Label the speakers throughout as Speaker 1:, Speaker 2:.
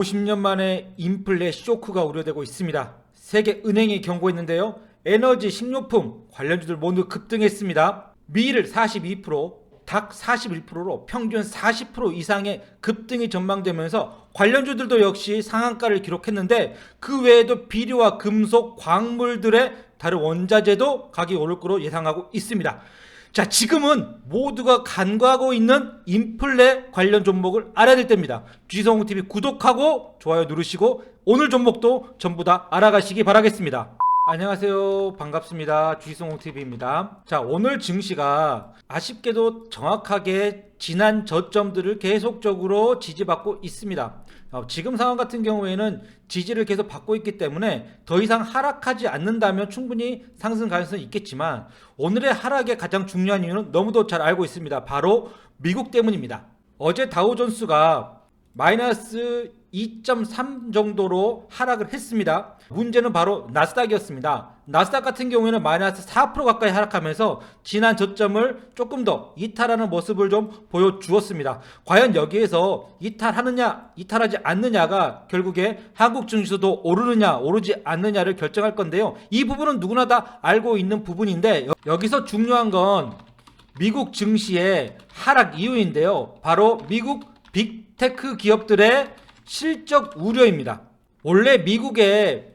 Speaker 1: 50년 만에 인플레 쇼크가 우려되고 있습니다. 세계 은행이 경고했는데요. 에너지, 식료품 관련주들 모두 급등했습니다. 밀 42%, 닭 41%로 평균 40% 이상의 급등이 전망되면서 관련주들도 역시 상한가를 기록했는데, 그 외에도 비료와 금속, 광물들의 다른 원자재도 가격이 오를 거로 예상하고 있습니다. 자, 지금은 모두가 간과하고 있는 인플레 관련 종목을 알아야 될 때입니다. GS홍TV 구독하고 좋아요 누르시고 오늘 종목도 전부 다 알아가시기 바라겠습니다. 안녕하세요, 반갑습니다. GS홍TV입니다. 자, 오늘 증시가 아쉽게도 정확하게 지난 저점들을 계속적으로 지지받고 있습니다. 지금 상황 같은 경우에는 지지를 계속 받고 있기 때문에 더 이상 하락하지 않는다면 충분히 상승 가능성이 있겠지만, 오늘의 하락의 가장 중요한 이유는 너무도 잘 알고 있습니다. 바로 미국 때문입니다. 어제 다우존스가 마이너스 2.3 정도로 하락을 했습니다. 문제는 바로 나스닥이었습니다. 나스닥 같은 경우에는 마이너스 4% 가까이 하락하면서 지난 저점을 조금 더 이탈하는 모습을 좀 보여주었습니다. 과연 여기에서 이탈하느냐 이탈하지 않느냐가 결국에 한국 증시도 오르느냐 오르지 않느냐를 결정할 건데요. 이 부분은 누구나 다 알고 있는 부분인데, 여기서 중요한 건 미국 증시의 하락 이유인데요. 바로 미국 빅테크 기업들의 실적 우려입니다. 원래 미국의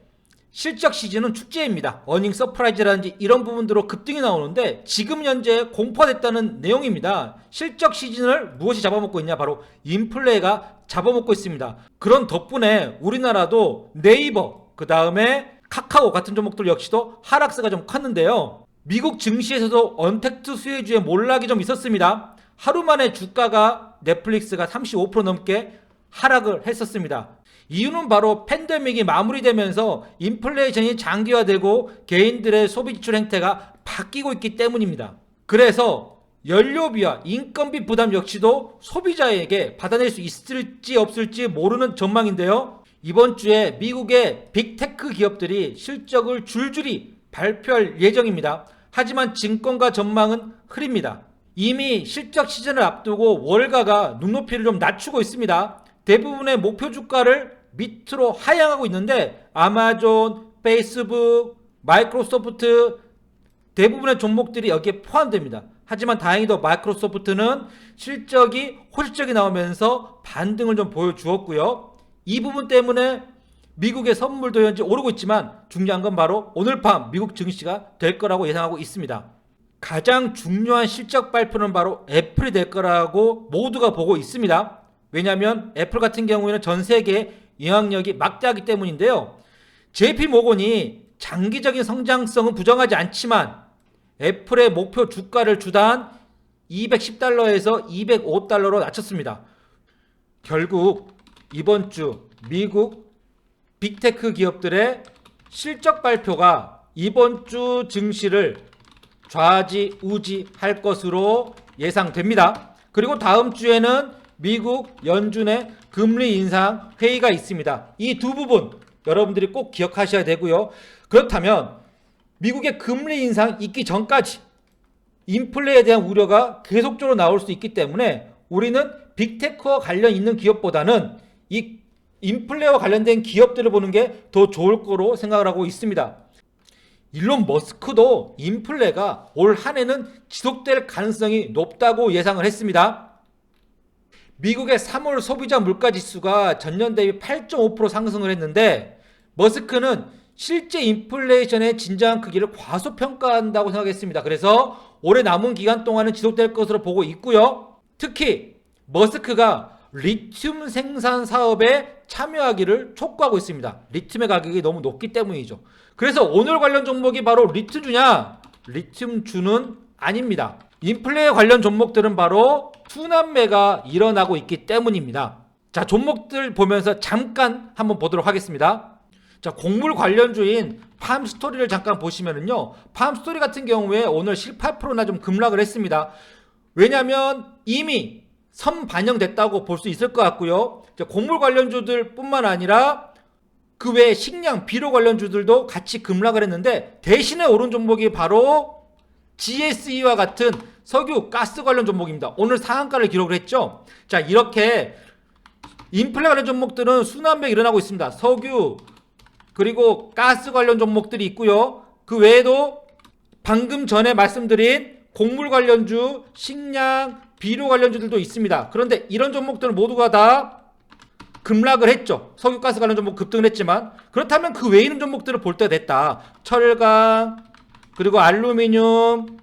Speaker 1: 실적 시즌은 축제입니다. 어닝 서프라이즈라든지 이런 부분들로 급등이 나오는데, 지금 현재 공포됐다는 내용입니다. 실적 시즌을 무엇이 잡아먹고 있냐? 바로 인플레가 잡아먹고 있습니다. 그런 덕분에 우리나라도 네이버, 그 다음에 카카오 같은 종목들 역시도 하락세가 좀 컸는데요. 미국 증시에서도 언택트 수혜주의 몰락이 좀 있었습니다. 하루 만에 주가가 넷플릭스가 35% 넘게 하락을 했었습니다. 이유는 바로 팬데믹이 마무리되면서 인플레이션이 장기화되고 개인들의 소비 지출 행태가 바뀌고 있기 때문입니다. 그래서 연료비와 인건비 부담 역시도 소비자에게 받아낼 수 있을지 없을지 모르는 전망인데요. 이번 주에 미국의 빅테크 기업들이 실적을 줄줄이 발표할 예정입니다. 하지만 증권가 전망은 흐립니다. 이미 실적 시즌을 앞두고 월가가 눈높이를 좀 낮추고 있습니다. 대부분의 목표 주가를 밑으로 하향하고 있는데, 아마존, 페이스북, 마이크로소프트 대부분의 종목들이 여기에 포함됩니다. 하지만 다행히도 마이크로소프트는 실적이 호실적이 나오면서 반등을 좀 보여주었고요. 이 부분 때문에 미국의 선물도 현재 오르고 있지만, 중요한 건 바로 오늘 밤 미국 증시가 될 거라고 예상하고 있습니다. 가장 중요한 실적 발표는 바로 애플이 될 거라고 모두가 보고 있습니다. 왜냐하면 애플 같은 경우에는 전 세계의 영향력이 막대하기 때문인데요. JP모건이 장기적인 성장성은 부정하지 않지만 애플의 목표 주가를 주단 210달러에서 205달러로 낮췄습니다. 결국 이번 주 미국 빅테크 기업들의 실적 발표가 이번 주 증시를 좌지우지할 것으로 예상됩니다. 그리고 다음 주에는 미국 연준의 금리 인상 회의가 있습니다. 이 두 부분 여러분들이 꼭 기억하셔야 되고요. 그렇다면 미국의 금리 인상 있기 전까지 인플레에 대한 우려가 계속적으로 나올 수 있기 때문에 우리는 빅테크와 관련 있는 기업보다는 이 인플레와 관련된 기업들을 보는 게 더 좋을 거로 생각을 하고 있습니다. 일론 머스크도 인플레가 올 한 해는 지속될 가능성이 높다고 예상을 했습니다. 미국의 3월 소비자 물가지수가 전년 대비 8.5% 상승을 했는데, 머스크는 실제 인플레이션의 진정한 크기를 과소평가한다고 생각했습니다. 그래서 올해 남은 기간 동안은 지속될 것으로 보고 있고요. 특히 머스크가 리튬 생산 사업에 참여하기를 촉구하고 있습니다. 리튬의 가격이 너무 높기 때문이죠. 그래서 오늘 관련 종목이 바로 리튬주냐? 리튬주는 아닙니다. 인플레 관련 종목들은 바로 투남매가 일어나고 있기 때문입니다. 자, 종목들 보면서 잠깐 한번 보도록 하겠습니다. 자, 곡물 관련주인 팜스토리를 잠깐 보시면은요, 팜스토리 같은 경우에 오늘 18%나 좀 급락을 했습니다. 왜냐하면 이미 선반영됐다고 볼 수 있을 것 같고요. 자, 곡물 관련주들 뿐만 아니라 그 외에 식량, 비료 관련주들도 같이 급락을 했는데, 대신에 오른 종목이 바로 GSE와 같은 석유, 가스 관련 종목입니다. 오늘 상한가를 기록을 했죠. 자, 이렇게 인플레 관련 종목들은 순환매가 일어나고 있습니다. 석유 그리고 가스 관련 종목들이 있고요. 그 외에도 방금 전에 말씀드린 곡물 관련주, 식량, 비료 관련주들도 있습니다. 그런데 이런 종목들은 모두가 다 급락을 했죠. 석유, 가스 관련 종목 급등을 했지만, 그렇다면 그 외에 있는 종목들을 볼 때가 됐다. 철강, 그리고 알루미늄,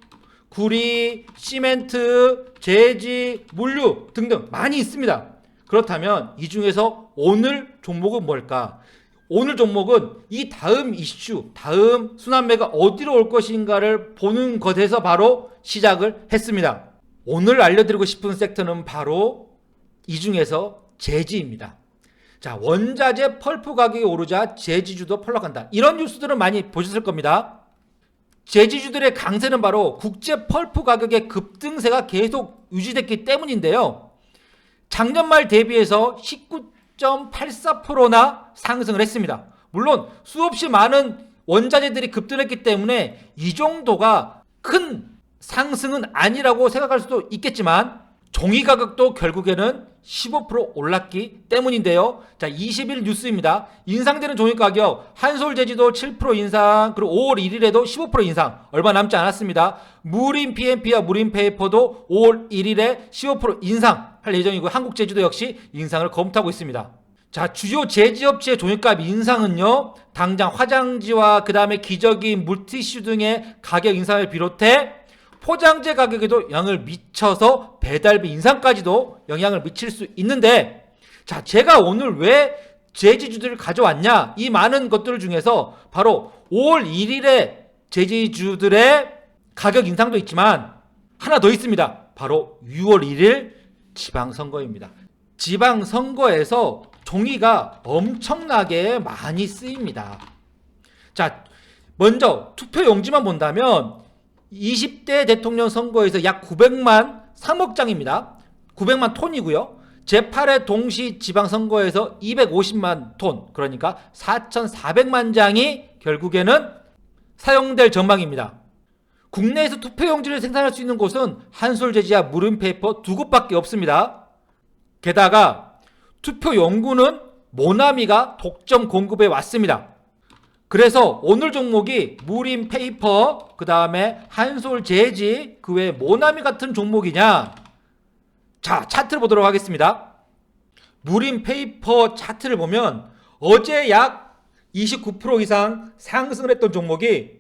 Speaker 1: 구리, 시멘트, 제지, 물류 등등 많이 있습니다. 그렇다면 이 중에서 오늘 종목은 뭘까? 오늘 종목은 이 다음 이슈, 다음 순환매가 어디로 올 것인가를 보는 것에서 바로 시작을 했습니다. 오늘 알려드리고 싶은 섹터는 바로 이 중에서 제지입니다. 자, 원자재 펄프 가격이 오르자 제지주도 펄럭한다. 이런 뉴스들은 많이 보셨을 겁니다. 제지주들의 강세는 바로 국제 펄프 가격의 급등세가 계속 유지됐기 때문인데요. 작년 말 대비해서 19.84%나 상승을 했습니다. 물론 수없이 많은 원자재들이 급등했기 때문에 이 정도가 큰 상승은 아니라고 생각할 수도 있겠지만 종이 가격도 결국에는 15% 올랐기 때문인데요. 자, 20일 뉴스입니다. 인상되는 종이 가격, 한솔제지도 7% 인상, 그리고 5월 1일에도 15% 인상, 얼마 남지 않았습니다. 무림 PMP와 무림 페이퍼도 5월 1일에 15% 인상할 예정이고, 한국제지도 역시 인상을 검토하고 있습니다. 자, 주요 제지업체의 종이값 인상은요, 당장 화장지와 그 다음에 기저귀, 물티슈 등의 가격 인상을 비롯해 포장재 가격에도 영향을 미쳐서 배달비 인상까지도 영향을 미칠 수 있는데, 자, 제가 오늘 왜 제지주들을 가져왔냐? 이 많은 것들 중에서 바로 5월 1일에 제지주들의 가격 인상도 있지만 하나 더 있습니다. 바로 6월 1일 지방선거입니다. 지방선거에서 종이가 엄청나게 많이 쓰입니다. 자, 먼저 투표용지만 본다면 20대 대통령 선거에서 약 900만 3억 장입니다. 900만 톤이고요. 제8회 동시 지방선거에서 250만 톤, 그러니까 4,400만 장이 결국에는 사용될 전망입니다. 국내에서 투표용지를 생산할 수 있는 곳은 한솔제지와 무림페이퍼 두 곳밖에 없습니다. 게다가 투표용구는 모나미가 독점 공급해 왔습니다. 그래서 오늘 종목이 무림 페이퍼, 그 다음에 한솔 제지, 그 외에 모나미 같은 종목이냐? 자, 차트를 보도록 하겠습니다. 무림 페이퍼 차트를 보면 어제 약 29% 이상 상승을 했던 종목이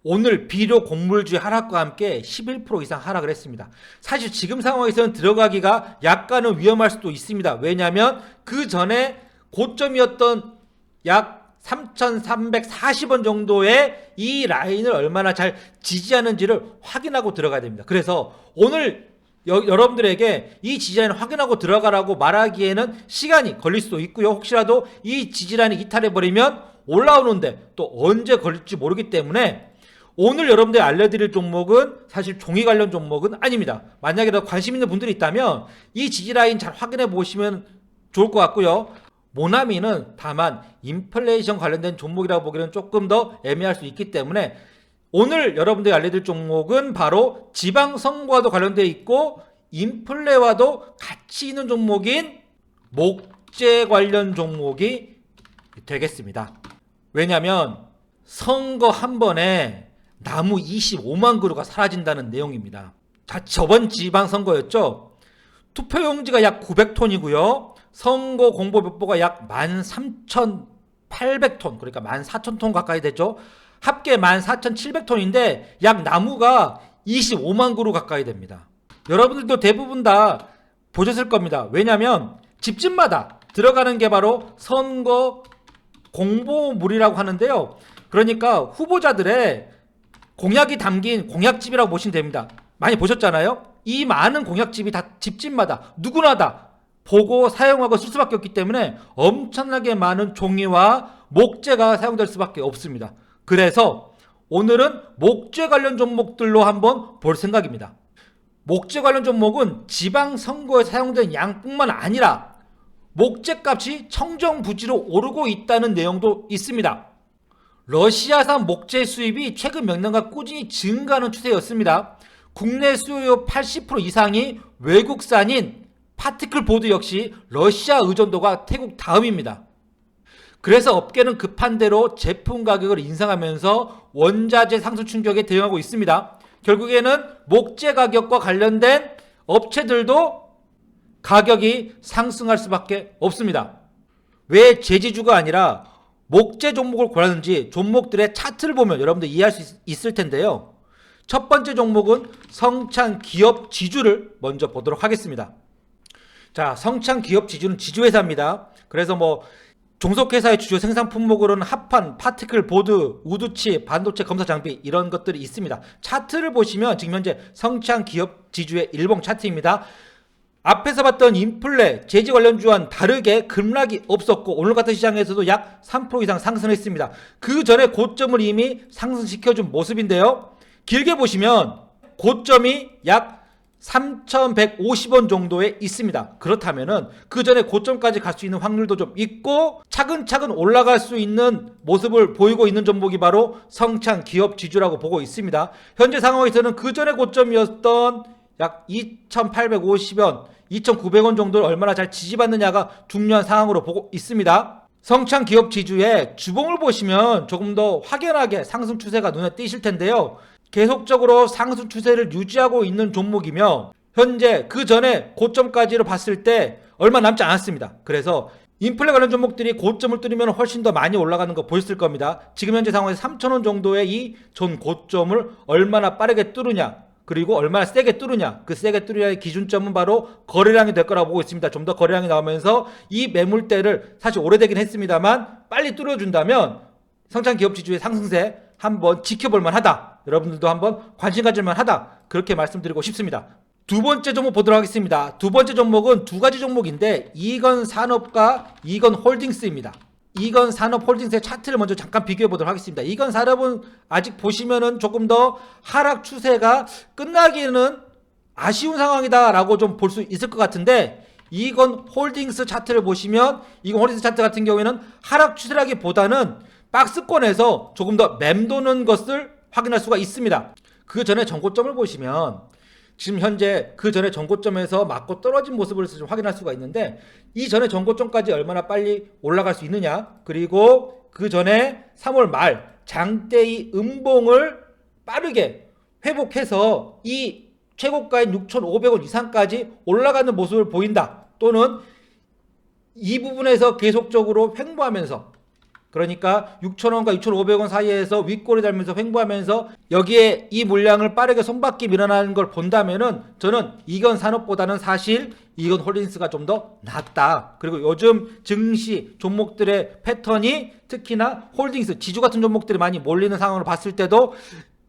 Speaker 1: 오늘 비료 곡물주의 하락과 함께 11% 이상 하락을 했습니다. 사실 지금 상황에서는 들어가기가 약간은 위험할 수도 있습니다. 왜냐하면 그 전에 고점이었던 약 3,340원 정도의 이 라인을 얼마나 잘 지지하는지를 확인하고 들어가야 됩니다. 그래서 오늘 여러분들에게 이 지지라인을 확인하고 들어가라고 말하기에는 시간이 걸릴 수도 있고요. 혹시라도 이 지지라인이 이탈해버리면 올라오는데 또 언제 걸릴지 모르기 때문에 오늘 여러분들이 알려드릴 종목은 사실 종이 관련 종목은 아닙니다. 만약에 더 관심 있는 분들이 있다면 이 지지라인 잘 확인해 보시면 좋을 것 같고요. 모나미는 다만 인플레이션 관련된 종목이라고 보기에는 조금 더 애매할 수 있기 때문에 오늘 여러분들이 알려드릴 종목은 바로 지방선거와도 관련되어 있고 인플레와도 같이 있는 종목인 목재 관련 종목이 되겠습니다. 왜냐하면 선거 한 번에 나무 25만 그루가 사라진다는 내용입니다. 자, 저번 지방선거였죠. 투표용지가 약 900톤이고요. 선거 공보벽보가 약 13,800톤, 그러니까 14,000톤 가까이 되죠. 합계 14,700톤인데 약 나무가 25만 그루 가까이 됩니다. 여러분들도 대부분 다 보셨을 겁니다. 왜냐하면 집집마다 들어가는 게 바로 선거 공보물이라고 하는데요. 그러니까 후보자들의 공약이 담긴 공약집이라고 보시면 됩니다. 많이 보셨잖아요. 이 많은 공약집이 다 집집마다 누구나 다 보고 사용하고 쓸 수밖에 없기 때문에 엄청나게 많은 종이와 목재가 사용될 수밖에 없습니다. 그래서 오늘은 목재 관련 종목들로 한번 볼 생각입니다. 목재 관련 종목은 지방선거에 사용된 양뿐만 아니라 목재값이 청정부지로 오르고 있다는 내용도 있습니다. 러시아산 목재 수입이 최근 몇 년간 꾸준히 증가하는 추세였습니다. 국내 수요 80% 이상이 외국산인 파티클 보드 역시 러시아 의존도가 태국 다음입니다. 그래서 업계는 급한 대로 제품 가격을 인상하면서 원자재 상승 충격에 대응하고 있습니다. 결국에는 목재 가격과 관련된 업체들도 가격이 상승할 수밖에 없습니다. 왜 제지주가 아니라 목재 종목을 골랐는지 종목들의 차트를 보면 여러분들 이해할 수 있을 텐데요. 첫 번째 종목은 성창 기업 지주를 먼저 보도록 하겠습니다. 자, 성창 기업 지주는 지주회사입니다. 그래서 종속회사의 주요 생산 품목으로는 합판, 파티클 보드, 우드치, 반도체 검사 장비 이런 것들이 있습니다. 차트를 보시면 지금 현재 성창 기업 지주의 일봉 차트입니다. 앞에서 봤던 인플레, 제지 관련주와는 다르게 급락이 없었고 오늘 같은 시장에서도 약 3% 이상 상승했습니다. 그 전에 고점을 이미 상승시켜준 모습인데요. 길게 보시면 고점이 약 3,150원 정도에 있습니다. 그렇다면은 그 전에 고점까지 갈 수 있는 확률도 좀 있고 차근차근 올라갈 수 있는 모습을 보이고 있는 종목이 바로 성창 기업 지주라고 보고 있습니다. 현재 상황에서는 그 전에 고점이었던 약 2,850원, 2,900원 정도를 얼마나 잘 지지받느냐가 중요한 상황으로 보고 있습니다. 성창 기업 지주의 주봉을 보시면 조금 더 확연하게 상승 추세가 눈에 띄실 텐데요. 계속적으로 상승 추세를 유지하고 있는 종목이며 현재 그 전에 고점까지로 봤을 때 얼마 남지 않았습니다. 그래서 인플레 관련 종목들이 고점을 뚫으면 훨씬 더 많이 올라가는 거 보였을 겁니다. 지금 현재 상황에서 3,000원 정도의 이 전 고점을 얼마나 빠르게 뚫으냐, 그리고 얼마나 세게 뚫으냐, 그 세게 뚫으냐의 기준점은 바로 거래량이 될 거라고 보고 있습니다. 좀 더 거래량이 나오면서 이 매물대를 사실 오래되긴 했습니다만 빨리 뚫어준다면 성창 기업 지주의 상승세 한번 지켜볼 만하다, 여러분들도 한번 관심 가질 만하다, 그렇게 말씀드리고 싶습니다. 두 번째 종목 보도록 하겠습니다. 두 번째 종목은 두 가지 종목인데 이건산업과 이건홀딩스입니다. 이건산업홀딩스의 차트를 먼저 잠깐 비교해 보도록 하겠습니다. 이건산업은 아직 보시면은 조금 더 하락 추세가 끝나기는 아쉬운 상황이다 라고 좀 볼 수 있을 것 같은데, 이건홀딩스 차트를 보시면 이건홀딩스 차트 같은 경우에는 하락 추세라기보다는 박스권에서 조금 더 맴도는 것을 확인할 수가 있습니다. 그 전에 전고점을 보시면 지금 현재 그 전에 전고점에서 맞고 떨어진 모습을 좀 확인할 수가 있는데, 이 전에 전고점까지 얼마나 빨리 올라갈 수 있느냐, 그리고 그 전에 3월 말 장대의 음봉을 빠르게 회복해서 이 최고가인 6,500원 이상까지 올라가는 모습을 보인다, 또는 이 부분에서 계속적으로 횡보하면서, 그러니까 6,000원과 6,500원 사이에서 윗골이 달면서 횡보하면서 여기에 이 물량을 빠르게 손바퀴 밀어나는 걸 본다면은 저는 이건산업보다는 사실 이건홀딩스가 좀 더 낫다. 그리고 요즘 증시 종목들의 패턴이 특히나 홀딩스, 지주 같은 종목들이 많이 몰리는 상황을 봤을 때도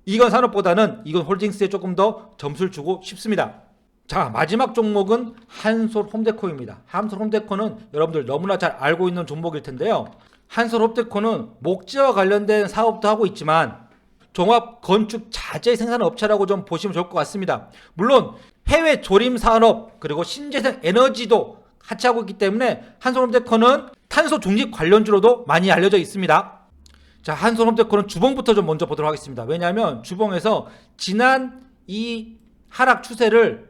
Speaker 1: 이건산업보다는 이건홀딩스에 조금 더 점수를 주고 싶습니다. 자, 마지막 종목은 한솔홈데코입니다. 한솔홈데코는 여러분들 너무나 잘 알고 있는 종목일 텐데요. 한솔홈데코는 목재와 관련된 사업도 하고 있지만 종합 건축 자재 생산 업체라고 좀 보시면 좋을 것 같습니다. 물론 해외 조림 산업 그리고 신재생 에너지도 같이 하고 있기 때문에 한솔홈데코는 탄소 중립 관련주로도 많이 알려져 있습니다. 자, 한솔홈데코는 주봉부터 좀 먼저 보도록 하겠습니다. 왜냐하면 주봉에서 지난 이 하락 추세를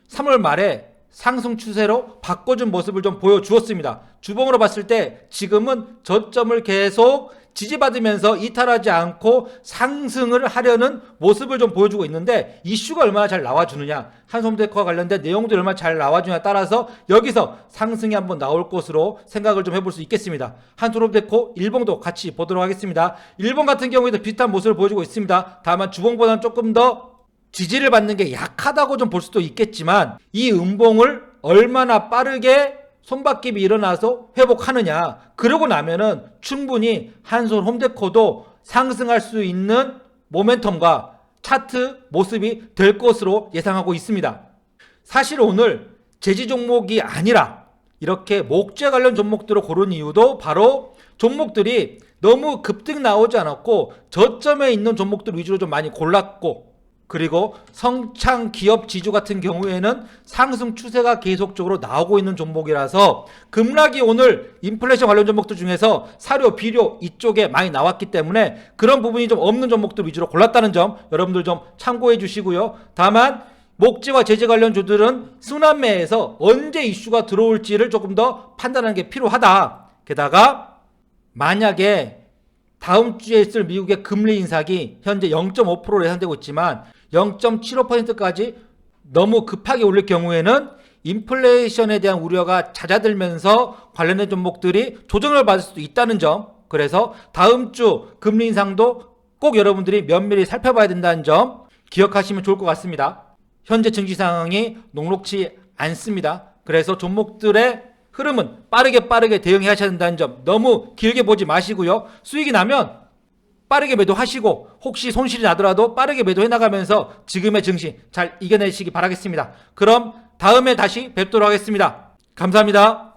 Speaker 1: 3월 말에 상승 추세로 바꿔준 모습을 좀 보여주었습니다. 주봉으로 봤을 때 지금은 저점을 계속 지지받으면서 이탈하지 않고 상승을 하려는 모습을 좀 보여주고 있는데, 이슈가 얼마나 잘 나와주느냐, 한솔홈데코와 관련된 내용들이 얼마나 잘 나와주냐에 따라서 여기서 상승이 한번 나올 것으로 생각을 좀 해볼 수 있겠습니다. 한솔홈데코 일봉도 같이 보도록 하겠습니다. 일봉 같은 경우에도 비슷한 모습을 보여주고 있습니다. 다만 주봉보다는 조금 더 지지를 받는 게 약하다고 좀 볼 수도 있겠지만 이 음봉을 얼마나 빠르게 손바뀜이 일어나서 회복하느냐, 그러고 나면은 충분히 한솔홈데코도 상승할 수 있는 모멘텀과 차트 모습이 될 것으로 예상하고 있습니다. 사실 오늘 제지 종목이 아니라 이렇게 목재 관련 종목들을 고른 이유도 바로 종목들이 너무 급등 나오지 않았고 저점에 있는 종목들 위주로 좀 많이 골랐고, 그리고 성창 기업 지주 같은 경우에는 상승 추세가 계속적으로 나오고 있는 종목이라서 급락이 오늘 인플레이션 관련 종목들 중에서 사료, 비료 이쪽에 많이 나왔기 때문에 그런 부분이 좀 없는 종목들 위주로 골랐다는 점 여러분들 좀 참고해 주시고요. 다만 목재와 제재 관련주들은 순환매에서 언제 이슈가 들어올지를 조금 더 판단하는 게 필요하다. 게다가 만약에 다음 주에 있을 미국의 금리 인상이 현재 0.5%로 예상되고 있지만 0.75%까지 너무 급하게 올릴 경우에는 인플레이션에 대한 우려가 잦아들면서 관련된 종목들이 조정을 받을 수도 있다는 점, 그래서 다음 주 금리 인상도 꼭 여러분들이 면밀히 살펴봐야 된다는 점 기억하시면 좋을 것 같습니다. 현재 증시 상황이 녹록치 않습니다. 그래서 종목들의 흐름은 빠르게 대응해야 된다는 점 너무 길게 보지 마시고요. 수익이 나면 빠르게 매도하시고 혹시 손실이 나더라도 빠르게 매도해 나가면서 지금의 증시 잘 이겨내시기 바라겠습니다. 그럼 다음에 다시 뵙도록 하겠습니다. 감사합니다.